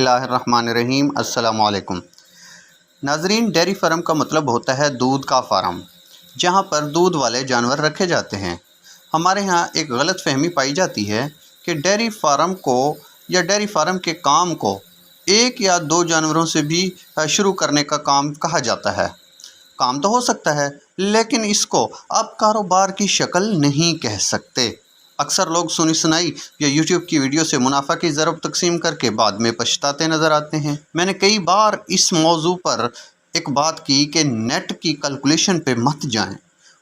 बिस्मिल्लाहिर्रहमानिर्रहीम। अस्सलामु अलैकुम नाजरीन, डेयरी फार्म का मतलब होता है दूध का फार्म, जहां पर दूध वाले जानवर रखे जाते हैं। हमारे यहाँ एक गलत फहमी पाई जाती है कि डेयरी फार्म को या डेयरी फार्म के काम को एक या दो जानवरों से भी शुरू करने का काम कहा जाता है। काम तो हो सकता है, लेकिन इसको आप कारोबार की शक्ल नहीं कह सकते। अक्सर लोग सुनी सुनाई या यूट्यूब की वीडियो से मुनाफा की ज़रब तकसीम करके बाद में पछताते नज़र आते हैं। मैंने कई बार इस मौजू पर एक बात की कि नेट की कैलकुलेशन पे मत जाएं,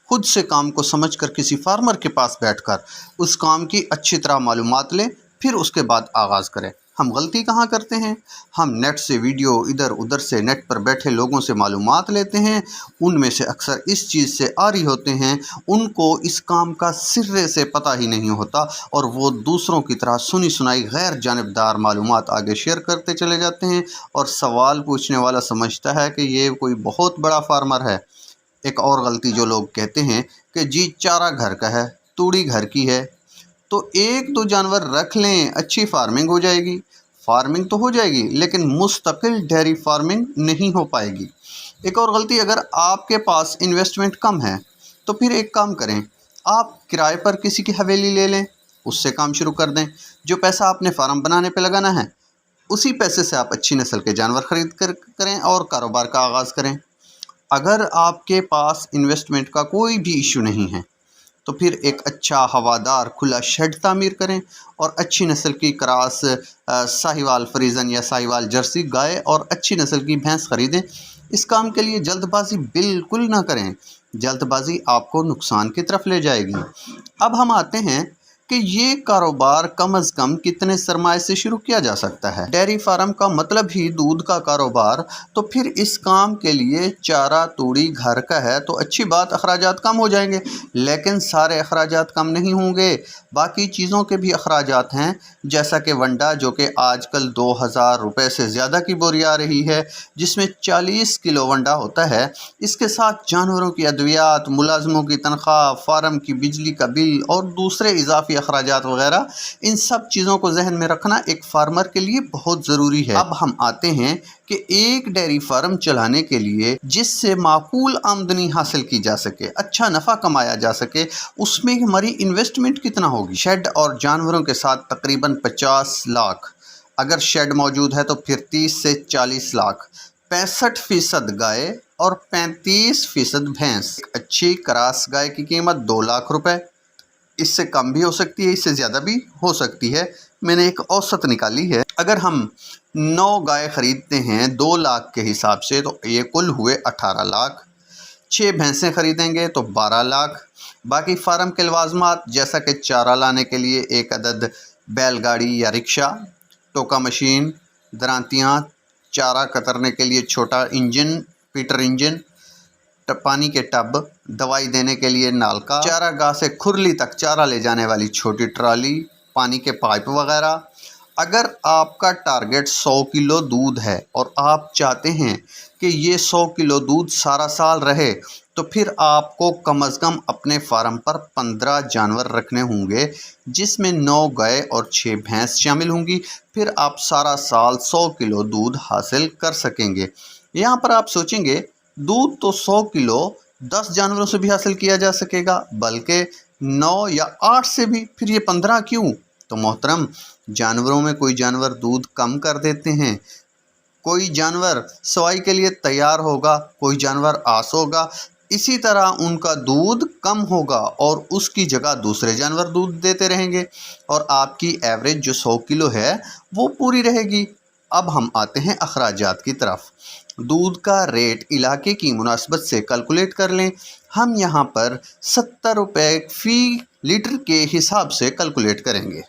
खुद से काम को समझकर किसी फार्मर के पास बैठकर उस काम की अच्छी तरह मालूमात लें, फिर उसके बाद आगाज़ करें। हम गलती कहाँ करते हैं? हम नेट से वीडियो इधर उधर से नेट पर बैठे लोगों से मालूमात लेते हैं, उनमें से अक्सर इस चीज़ से आरी होते हैं, उनको इस काम का सिरे से पता ही नहीं होता और वो दूसरों की तरह सुनी सुनाई गैर जानिबदार मालूमात आगे शेयर करते चले जाते हैं और सवाल पूछने वाला समझता है कि ये कोई बहुत बड़ा फार्मर है। एक और गलती जो लोग कहते हैं कि जी चारा घर का है, तूड़ी घर की है, तो एक दो जानवर रख लें, अच्छी फार्मिंग हो जाएगी। फार्मिंग तो हो जाएगी, लेकिन मुस्तकिल डेयरी फार्मिंग नहीं हो पाएगी। एक और गलती, अगर आपके पास इन्वेस्टमेंट कम है तो फिर एक काम करें, आप किराए पर किसी की हवेली ले लें, उससे काम शुरू कर दें। जो पैसा आपने फार्म बनाने पे लगाना है, उसी पैसे से आप अच्छी नस्ल के जानवर ख़रीद कर करें और कारोबार का आगाज़ करें। अगर आपके पास इन्वेस्टमेंट का कोई भी इशू नहीं है तो फिर एक अच्छा हवादार खुला शेड तामीर करें और अच्छी नस्ल की क्रॉस साहिवाल फ्रीजन या साहिवाल जर्सी गाय और अच्छी नस्ल की भैंस ख़रीदें। इस काम के लिए जल्दबाजी बिल्कुल ना करें, जल्दबाजी आपको नुकसान की तरफ ले जाएगी। अब हम आते हैं कि ये कारोबार कम अज़ कम कितने सरमाए से शुरू किया जा सकता है। डेयरी फार्म का मतलब ही दूध का कारोबार, तो फिर इस काम के लिए चारा तूड़ी घर का है तो अच्छी बात, अखराजात कम हो जाएंगे। लेकिन सारे अखराजात कम नहीं होंगे, बाकी चीज़ों के भी अखराजात हैं, जैसा कि वंडा, जो कि आजकल 2000 रुपये से ज़्यादा की बोरी आ रही है, जिसमें 40 किलो वंडा होता है। इसके साथ जानवरों की अद्वियात, मुलाजमों की तनख्वाह, फार्म की बिजली का बिल और दूसरे इजाफी अखराजात वगैरह, इन सब चीज़ों को जहन में रखना एक फार्मर के लिए बहुत ज़रूरी है। अब हम आते हैं कि एक डेयरी फार्म चलाने के लिए जिससे माकूल आमदनी हासिल की जा सके, अच्छा नफ़ा कमाया जा सके, उसमें हमारी इन्वेस्टमेंट कितना होगी। शेड और जानवरों के साथ तकरीबन 50 लाख, अगर शेड मौजूद है तो फिर 30 से 40 लाख, 65% गाय और 35% भैंस। अच्छी क्रॉस गाय की कीमत 2 लाख रुपए, इससे कम भी हो सकती है, इससे ज़्यादा भी हो सकती है। मैंने एक औसत निकाली है, अगर हम 9 गाय ख़रीदते हैं 2 लाख के हिसाब से तो ये कुल हुए 18 लाख। 6 भैंसें ख़रीदेंगे तो 12 लाख। बाकी फार्म के लवाजमात, जैसा कि चारा लाने के लिए एक अदद बैलगाड़ी या रिक्शा, टोका मशीन, दरांतियाँ, चारा कतरने के लिए छोटा इंजन, पीटर इंजन, पानी के टब, दवाई देने के लिए नालका, चारागाह से खुरली तक चारा ले जाने वाली छोटी ट्राली, पानी के पाइप वगैरह। अगर आपका टारगेट 100 किलो दूध है और आप चाहते हैं कि ये 100 किलो दूध सारा साल रहे, तो फिर आपको कम अज़ कम अपने फार्म पर 15 जानवर रखने होंगे, जिसमें 9 गाय और 6 भैंस शामिल होंगी। फिर आप सारा साल 100 किलो दूध हासिल कर सकेंगे। यहाँ पर आप सोचेंगे दूध तो 100 किलो 10 जानवरों से भी हासिल किया जा सकेगा, बल्कि 9 या 8 से भी, फिर ये 15 क्यों? तो मोहतरम, जानवरों में कोई जानवर दूध कम कर देते हैं, कोई जानवर सवाई के लिए तैयार होगा, कोई जानवर आस होगा, इसी तरह उनका दूध कम होगा और उसकी जगह दूसरे जानवर दूध देते रहेंगे और आपकी एवरेज जो 100 किलो है वो पूरी रहेगी। अब हम आते हैं अखराजात की तरफ। दूध का रेट इलाके की मुनासबत से कैलकुलेट कर लें। हम यहाँ पर 70 रुपये फ़ी लीटर के हिसाब से कैलकुलेट करेंगे।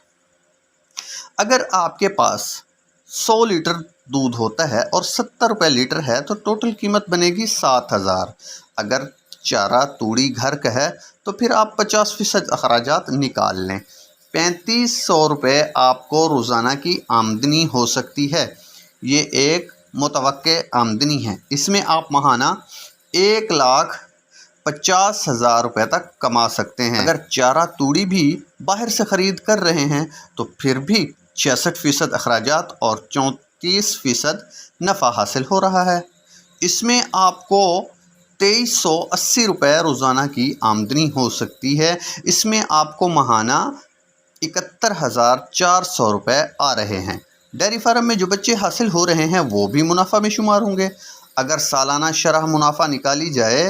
अगर आपके पास 100 लीटर दूध होता है और 70 रुपये लीटर है तो टोटल कीमत बनेगी 7000। अगर चारा तूड़ी घर का है तो फिर आप 50% अखराजात निकाल लें। 3500 रुपये आपको रोज़ाना की आमदनी हो सकती है। ये एक मुतवक्के आमदनी है, इसमें आप माहाना 1,50,000 रुपये तक कमा सकते हैं। अगर चारा तूड़ी भी बाहर से ख़रीद कर रहे हैं तो फिर भी 66% अखराजात और 30% नफ़ा हासिल हो रहा है। इसमें आपको 2380 रुपये रोज़ाना की आमदनी हो सकती है। इसमें आपको माहाना 71,400 रुपये आ रहे हैं। डेयरी फार्म में जो बच्चे हासिल हो रहे हैं वो भी मुनाफा में शुमार होंगे। अगर सालाना शरह मुनाफा निकाली जाए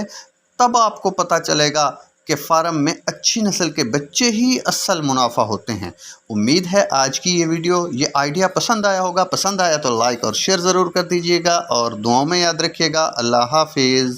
तब आपको पता चलेगा कि फार्म में अच्छी नस्ल के बच्चे ही असल मुनाफा होते हैं। उम्मीद है आज की ये वीडियो, ये आइडिया पसंद आया होगा। पसंद आया तो लाइक और शेयर ज़रूर कर दीजिएगा और दुआओं में याद रखिएगा। अल्लाह हाफिज़।